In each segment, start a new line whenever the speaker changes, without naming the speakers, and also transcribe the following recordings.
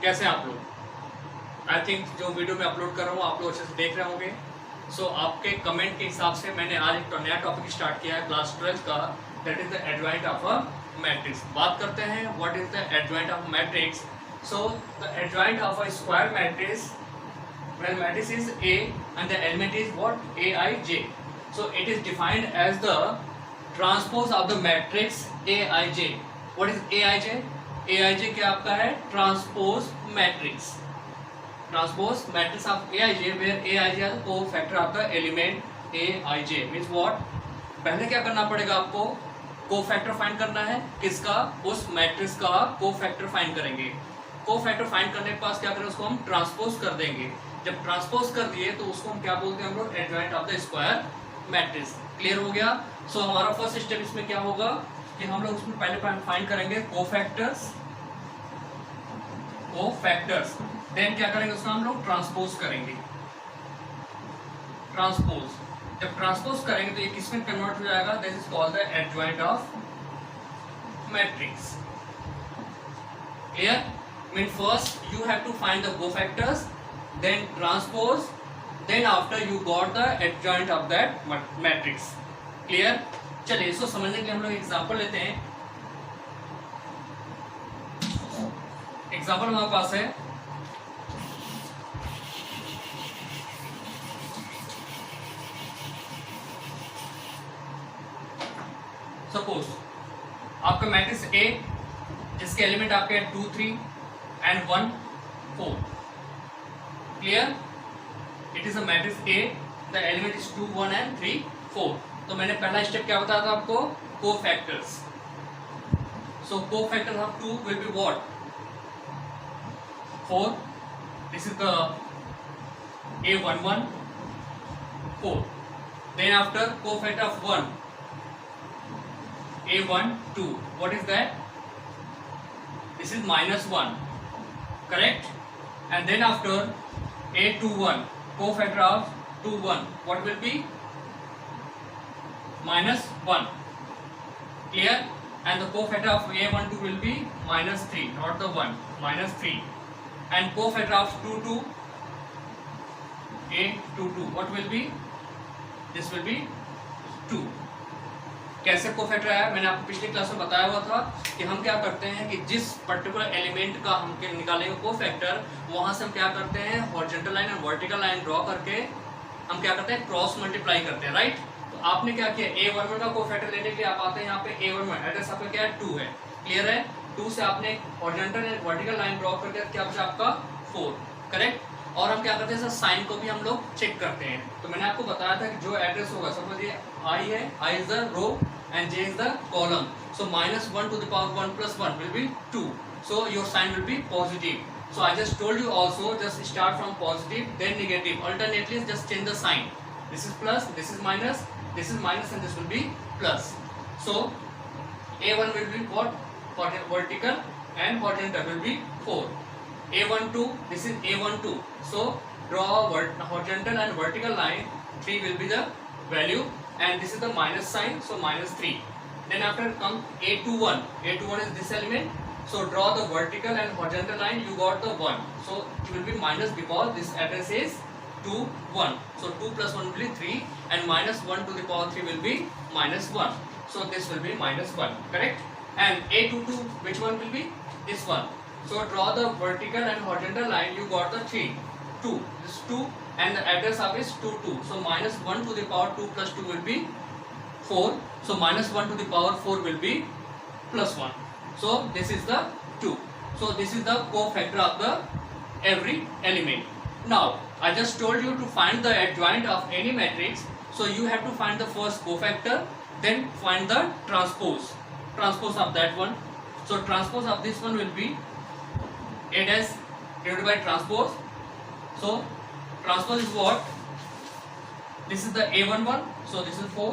कैसे हैं आप लोग? आई थिंक जो वीडियो मैं अपलोड कर रहा हूँ आप लोग अच्छे से देख रहे होंगे। सो आपके कमेंट के हिसाब से मैंने आज एक नया टॉपिक स्टार्ट किया है क्लास 12 का, that is the adjoint of a matrix. बात करते हैं what is the adjoint of matrix. So the adjoint of a square matrix, when matrix is A and the element is what? Aij. So it is defined as the transpose of the matrix Aij. What is Aij? Aij क्या आपका है? Transpose matrix. Transpose matrix of Aij where Aij is the cofactor of the element Aij. Means what? पहले क्या करना पड़ेगा आपको? Cofactor find करना है। किसका? उस मैट्रिक्स का कोफैक्टर फाइंड करेंगे। कोफैक्टर फाइंड करने के पास क्या करें? उसको हम ट्रांसपोज कर देंगे। जब ट्रांसपोज कर दिए तो उसको हम क्या बोलते हैं? हम लोग adjoint of the square matrix. Clear हो गया? सो हमारा फर्स्ट स्टेप इसमें क्या होगा कि हम लोग उसमें पहले फाइंड करेंगे कोफैक्टर्स। देन क्या करेंगे? उसका हम लोग ट्रांसपोज करेंगे। ट्रांसपोज जब ट्रांसपोज करेंगे तो ये किसमें कन्वर्ट हो जाएगा? This is called the adjoint of matrix. Clear? Mean first you have to find the cofactors, then transpose, then after you got the adjoint of that matrix. Clear? चलिए इसको समझने के लिए हम लोग एग्जांपल लेते हैं। एग्जांपल हमारे पास है सपोज आपका मैट्रिक्स A जिसके एलिमेंट आपके 2 3 and 1 4। Clear? It is a matrix A. The element is 2 1 and 3 4. तो मैंने पहला स्टेप क्या बताया था आपको? Cofactors. So cofactors of 2 will be what? 4. This is the A11 4. Then after cofactor of 1 A12. What is that? This is -1. Correct? And then after A21 cofactor of 2 1, what will be? -1. Clear? And the cofactor of A12 will be -3, not the 1, -3. And cofactor of 2 2 A22, what will be? This will be 2. कैसे cofactor आया? मैंने आपको पिछली class में बताया हुआ था कि हम क्या करते हैं कि जिस पर्टिकुलर एलिमेंट का हम निकालेंगे कोफैक्टर, वहां से हम क्या करते हैं? हॉरिजॉन्टल लाइन और वर्टिकल लाइन ड्रॉ करके हम क्या करते हैं? क्रॉस मल्टीप्लाई करते हैं। राइट? तो आपने क्या किया? A11 का कोफैक्टर लेने के लिए आप आते हैं यहाँ पे A11, एड्रेस आपका क्या है? 2 है। क्लियर है? 2 से आपने horizontal and vertical line draw करके क्या बचा आपका? 4। करेक्ट? और हम क्या करते हैं? सर साइन को भी हम लोग चेक करते हैं। तो मैंने आपको बताया था कि जो एड्रेस होगा, सपोज ये I है, I is the row and J is the column. So -1 to the power 1 plus 1 will be 2. So your sign will be positive. So I just told you also, just start from positive then negative. Alternately just change the sign. This is plus, this is minus, and this will be plus. So A1 will be what? Vertical and horizontal will be 4. A12, this is A12. So draw horizontal and vertical line. 3 will be the value. And this is the minus sign, so -3. Then after comes A21. A21 is this element. So draw the vertical and horizontal line. You got the 1. So it will be minus because this address is 2 1. So 2 plus 1 will be 3, and -1 to the power 3 will be -1. So this will be -1. Correct? And A22, which one will be? This one. So draw the vertical and horizontal line. You got the 3 2. This 2. And the address of is 2 2. So -1 to the power 2 plus 2 will be 4. So -1 to the power 4 will be plus 1. So this is the 2. So this is the cofactor of the every element. Now I just told you to find the adjoint of any matrix. So you have to find the first cofactor, then find the transpose of that one. So transpose of this one will be A dash divided by transpose. So transpose is what? This is the A11, so this is 4.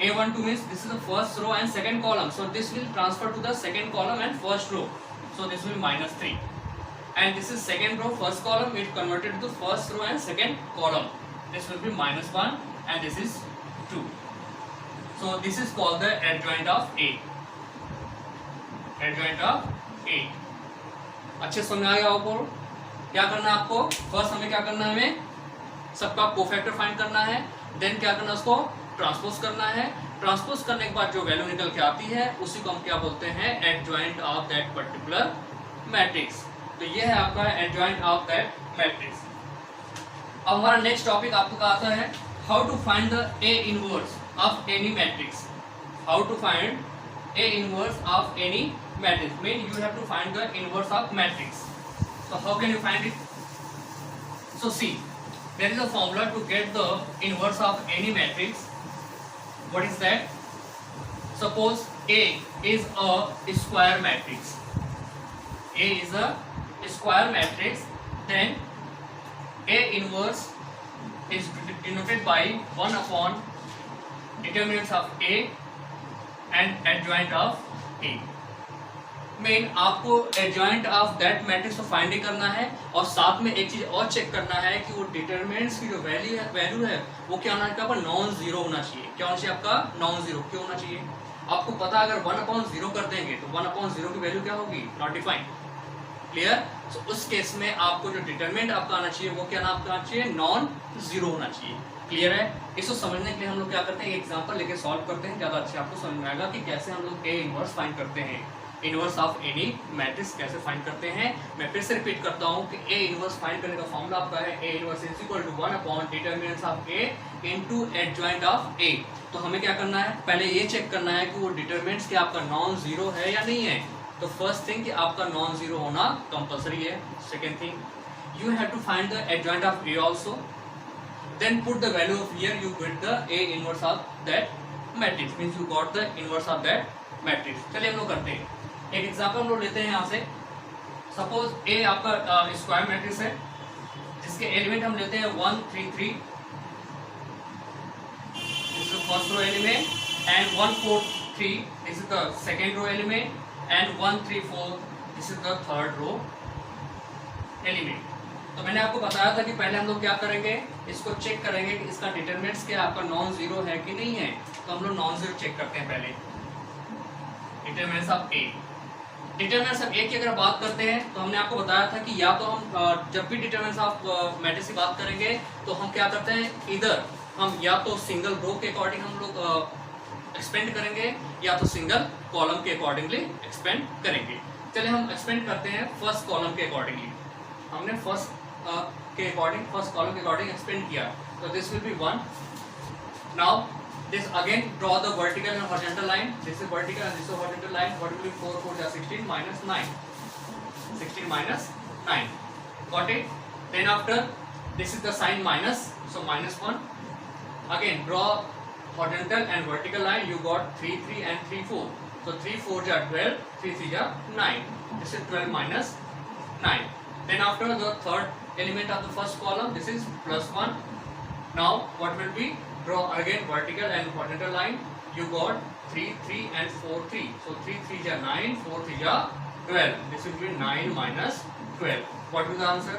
A12 means this is the first row and second column, so this will transfer to the second column and first row, so this will be -3. And this is second row, first column, it converted to first row and second column, this will be -1 and this is 2. So this is called the adjoint of A. अच्छे समझ आ गया आपको? क्या करना है आपको? First हमें क्या करना है, हमें सबका कोफैक्टर फाइंड करना है, देन क्या करना है, उसको ट्रांसपोज करना है। ट्रांसपोज करने के बाद जो वैल्यू निकल के आती है उसी को हम क्या बोलते हैं, adjoint of that particular matrix. तो ये है आपका एडजॉइंट ऑफ दैट मैट्रिक्स। अब हमारा नेक्स्ट टॉपिक आपका आता है how to find the A inverse of any matrix. How to find A inverse of any matrix mean you have to find the inverse of matrix. So how can you find it? So see, there is a formula to get the inverse of any matrix. What is that? Suppose A is a square matrix. A is a square matrix. Then A inverse is denoted by 1 upon determinants of A and adjoint of A. Main आपको adjoint of that matrix को find करना है और साथ में एक चीज और चेक करना है कि वो डिटरमिनेंट्स की जो वैल्यू है वो क्या होना चाहिए, आपका नॉन जीरो होना चाहिए। क्या होना चाहिए आपका? Non zero. क्यों होना चाहिए? आपको पता अगर 1/0 कर देंगे तो 1/0 की वैल्यू क्या होगी? Not defined. क्लियर? तो उस केस में आपको जो डिटरमिनेंट आपका आना चाहिए वो क्या आना चाहिए? नॉन जीरो होना चाहिए। क्लियर है? इसको समझने के लिए हम लोग क्या करते हैं, एग्जाम्पल लेके सॉल्व करते हैं, ज्यादा अच्छे आपको समझ में आएगा कि कैसे हम लोग ए इनवर्स फाइंड करते हैं। इनवर्स ऑफ एनी मैट्रिक्स कैसे फाइंड करते हैं। मैं फिर से रिपीट करता हूं कि ए इनवर्स फाइंड करने का फॉर्मूला आपका है A inverse is equal to 1 upon determinants of A into adjoint of A. तो हमें क्या करना है, पहले ये चेक करना है कि वो डिटरमिनेंट्स क्या आपका नॉन जीरो है या नहीं है। तो फर्स्ट थिंग कि आपका नॉन जीरो होना कंपल्सरी है। Second thing you have to find the adjoint of A also, then put the value of here you get the A inverse of that matrix means you got the inverse of that matrix. चलिए हम लोग करते हैं एक example हम लोग लेते हैं यहाँ से। सपोज ए आपका स्क्वायर मैट्रिक्स है जिसके एलिमेंट हम लेते हैं 1 3 3, this is first row element, and 1 4 3, this is the second row element, and 1 3 4, this is the third row element. तो मैंने आपको बताया था कि पहले हम लोग क्या करेंगे, इसको चेक करेंगे कि इसका डिटरमिनेंट्स क्या आपका नॉन जीरो है कि नहीं है। तो हम लोग नॉन जीरो चेक करते हैं पहले। Determinants of A, determinants of A की अगर बात करते हैं तो हमने आपको बताया था कि या तो हम जब भी डिटरमिनेंट्स ऑफ मैट्रिक्स की बात करेंगे तो हम क्या करते हैं, इधर हम या तो सिंगल रो के अकॉर्डिंग हम लोग एक्सपेंड करेंगे या तो सिंगल कॉलम के अकॉर्डिंगली एक्सपेंड करेंगे। चलिए हम एक्सपेंड करते हैं फर्स्ट कॉलम के अकॉर्डिंगली। हमने फर्स्ट के अकॉर्डिंग फर्स्ट कॉलम के अकॉर्डिंग एक्सपेंड किया, तो this will be 1। Now this again draw the vertical and horizontal line, this is vertical and this is horizontal line. What will be 4 4 is 16 minus 9, 16 minus 9, got it? Then after this is the sign minus, so minus 1. Again draw horizontal and vertical line, you got 3 3 and 3 4, so 3 4 are 12, 3 3 are 9, this is 12 minus 9. Then after the third element of the first column, this is plus 1. Now what will be, draw again vertical and horizontal line, you got 3 3 and 4 3, so 3 3 are 9, 4 3 are 12, this will be 9 minus 12. What will the answer?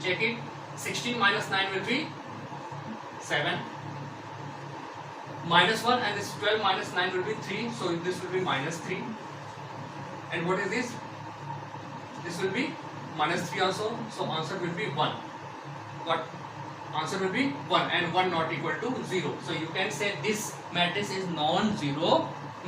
Check it. 16 minus 9 will be 7, minus 1, and this 12 minus 9 will be 3, so this will be minus 3. And what is this? This will be minus 3 also, so answer will be 1. What? Answer will be 1, and 1 not equal to 0. So you can say this matrix is non-zero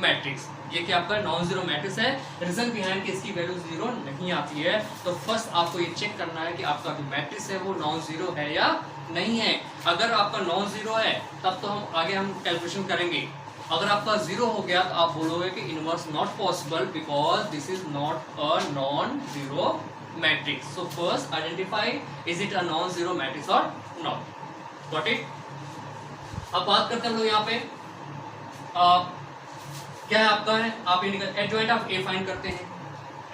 matrix. ये क्या आपका non zero matrix है। Reason behind कि इसकी value zero नहीं आती है। तो फर्स्ट आपको ये चेक करना है कि आपका जो मैट्रिक्स है वो नॉन जीरो है या नहीं है। अगर आपका नॉन जीरो है तब तो हम आगे कैलकुलेशन करेंगे। अगर आपका जीरो हो गया तो आप बोलोगे कि inverse not possible because this is not a non zero matrix. So first identify is it a non zero matrix और नॉट। Got it? अब बात करते हैं हम लोग यहाँ पे क्या है आपका है, आप ये निकल एडजॉइंट ऑफ ए फाइंड करते हैं।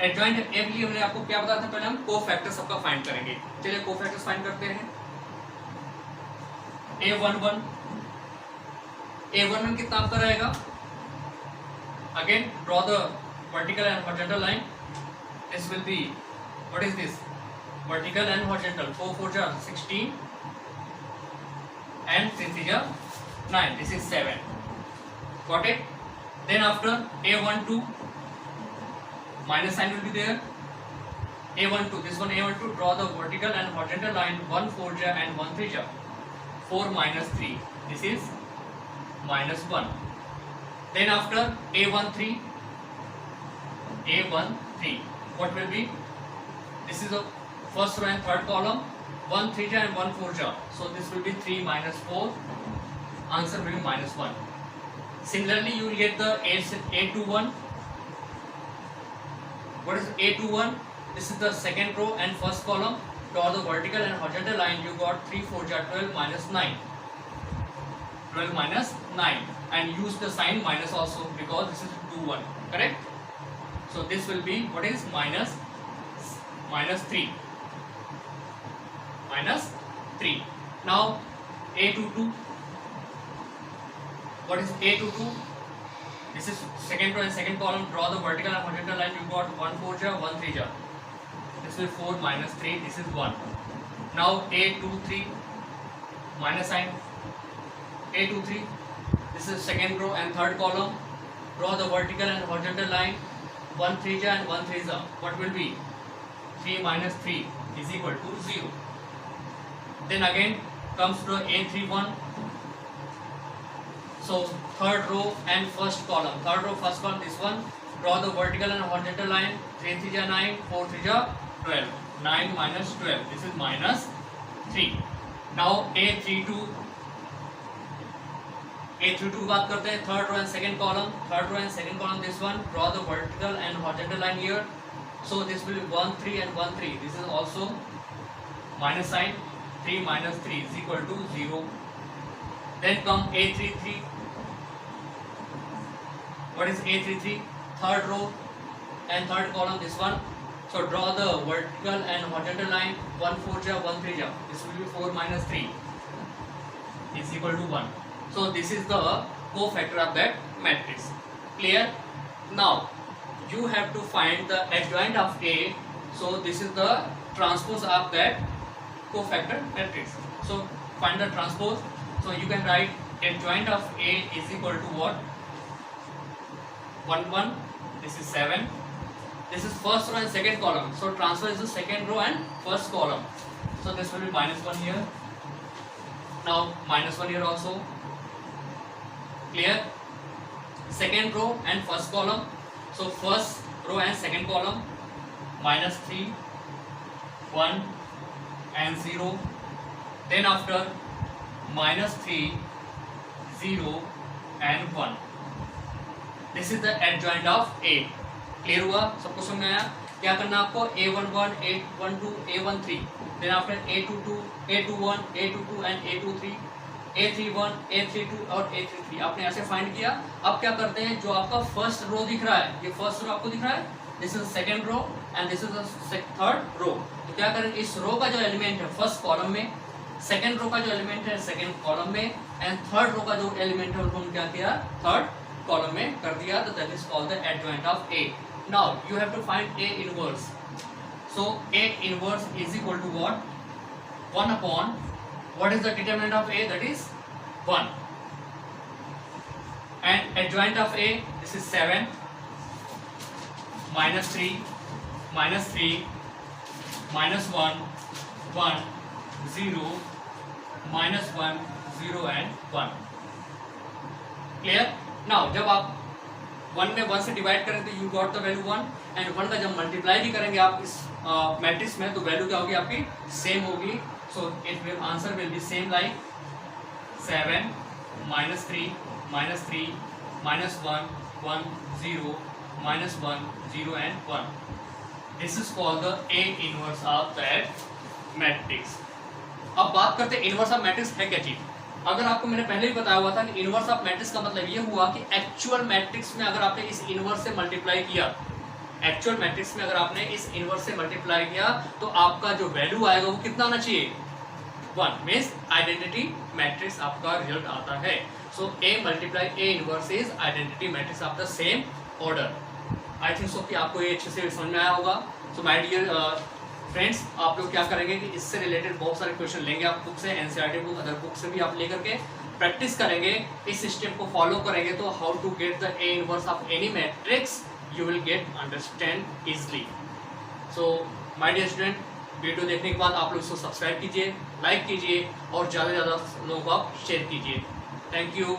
एडजॉइंट ए के लिए हमने आपको क्या बताया था, पहले हम कोफैक्टर सबका फाइंड करेंगे। चलिए कोफैक्टर्स फाइंड करते हैं। A11 A11 कितना आपका रहेगा, again draw the vertical and horizontal line, this will be what is this, vertical and horizontal, 4 4 जा 16 and 3 3 जा 9, this is 7. Got it? Then after A12 minus sign will be there, A12, this one A12, draw the vertical and horizontal line 1 4 ja and 1 3 ja. 4 minus 3, this is minus 1. Then after A13, what will be? This is the first row and third column, 1 3 ja and 1 4 ja. So this will be 3 minus 4, answer will be minus 1. Similarly, you will get the A21. What is A21? This is the second row and first column. Draw the vertical and horizontal line. You got 3 4 ja 12 minus 9. 12 minus 9. And use the sign minus also because this is 2 1. Correct? So this will be, what is minus 3. Minus 3. Now A22. What is A22? This is second row and second column. Draw the vertical and horizontal line. You got 1 4 ja 1 3 ja. This will 4 minus 3. This is 1. Now A23 minus sign. A23. This is second row and third column. Draw the vertical and horizontal line. 1 3 ja and 1 3 ja. What will be? 3 minus 3 is equal to 0. Then again comes to A31. So third row and first column. Third row, first column, this one. Draw the vertical and horizontal line. 3 3 ja 9, 4 3 ja 12. 9 minus 12. This is minus 3. Now A32. A32 बात करते हैं. Third row and second column. Third row and second column. This one. Draw the vertical and horizontal line here. So this will be 1 3 and 1 3. This is also minus sign. 3 minus 3 is equal to 0. Then come A33. What is A33? Third row and third column, this one. So draw the vertical and horizontal line. 1 4 ja 1 3 ja. This will be 4 minus 3 is equal to 1. So this is the cofactor of that matrix. Clear? Now you have to find the adjoint of A. So this is the transpose of that cofactor matrix. So find the transpose. So you can write adjoint of A is equal to what? 1 1. This is 7. This is first row and second column. So transfer is the second row and first column. So this will be minus 1 here. Now minus 1 here also. Clear? Second row and first column. So first row and second column. Minus 3, 1 and 0. Then after minus 3, 0 and 1. This is the adjoint of A. Clear हुआ? सबको समझ में आया? क्या करना आपको? A11, A12, A13. Then after A22, A21, A22 and A23, A31, A32 और A33. आपने ऐसे फाइंड किया. अब क्या करते हैं? जो आपका फर्स्ट रो दिख रहा है, ये फर्स्ट रो आपको दिख रहा है. This is second row and this is third row. तो क्या करें? इस रो का जो एलिमेंट है फर्स्ट कॉलम में, सेकेंड रो का जो एलिमेंट है सेकेंड कॉलम में, एंड थर्ड रो का जो एलिमेंट है उनको क्या किया? थर्ड कॉलम में कर दिया. तो that is called the adjoint of A. Now you have to find A inverse. So A inverse is equal to what? 1 upon what is the determinant of A? That is 1. And adjoint of A, this is 7, minus 3, minus 3, minus 1, 1, 0, minus 1, 0 and 1. Clear? Now जब आप 1 में 1 से divide करें तो you got the value 1, and 1 का जब multiply भी करेंगे आप इस मैट्रिक्स में तो वैल्यू क्या होगी आपकी? सेम होगी. So it will answer will be same like 7 minus 3 minus 3 minus 1 1 0 minus 1 0 and 1. This is called the A inverse of that matrix. अब बात करते हैं इनवर्स ऑफ मैट्रिक्स है क्या चीज. अगर आपको मैंने पहले ही बताया हुआ था कि इनवर्स ऑफ मैट्रिक्स का मतलब ये हुआ कि एक्चुअल मैट्रिक्स में अगर आपने इस इनवर्स से मल्टीप्लाई किया, एक्चुअल मैट्रिक्स में अगर आपने इस इनवर्स से मल्टीप्लाई किया तो आपका जो वैल्यू आएगा वो कितना आना चाहिए? 1. मीन्स आइडेंटिटी मैट्रिक्स आपका रिजल्ट आता है. सो A multiply A inverse is identity matrix of the same order. I think so कि आपको ये अच्छे से समझ में आया होगा. सो माय डियर फ्रेंड्स, आप लोग क्या करेंगे कि इससे रिलेटेड बहुत सारे क्वेश्चन लेंगे आप बुक से, एनसीईआरटी बुक, अदर बुक से भी आप लेकर के प्रैक्टिस करेंगे, इस सिस्टम को फॉलो करेंगे तो how to get the A inverse of any matrix you will get understand easily. So my dear student, video देखने के बाद आप लोग इसको सब्सक्राइब कीजिए, लाइक कीजिए और ज़्यादा से ज़्यादा लोगों को आप शेयर कीजिए। Thank you.